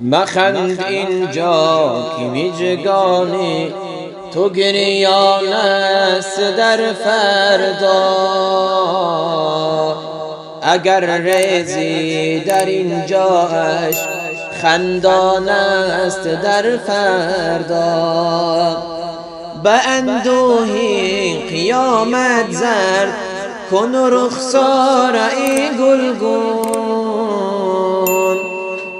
مخند اینجا که میجگانی تو گریان است در فردا. اگر ریزی در اینجاش خندان است در فردا. به اندوهی قیامت زرد کن رخسار ای گلگون.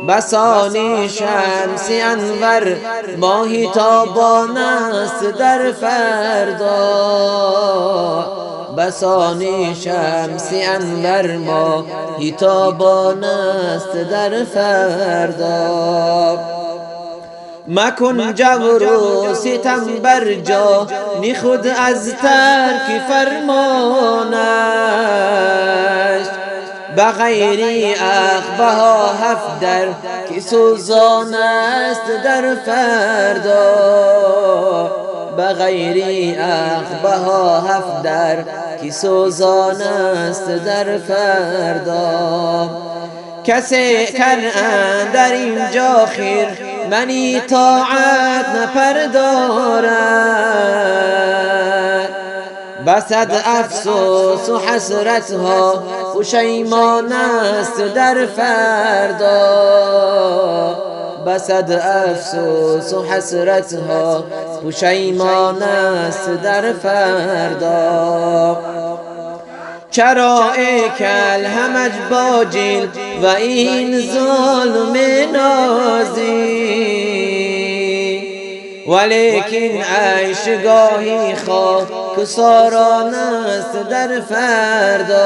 بسانی شمس انور ماهی تابان است در فردا. بسانی شمس انور ماهی تابان است در فردا. مکن جور و ستم بر جانی خود از ترک فرمانش. بغیری اخبها هفت در که سوزان است در فردا. بغیری اخبها هفت در که سوزان است در فردا. کسی کرد در اینجا خیر منی طاعت نپردارد. بسد افسوس و حسرتها پشیمان است در فردا. بسد افسوس و حسرتها پشیمان است در فردا. چرا ای کل همج باجیل و این ظلم نازی. ولیکن عیشگاهی خاکساران است در فردا.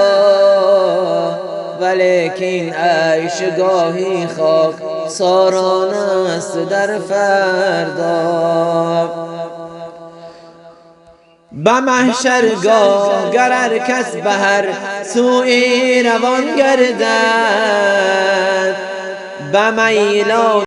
ولیکن عیشگاهی خاکساران است در فردا. به محشرگاه گر هر کس به هر سوی روان گردد به میلان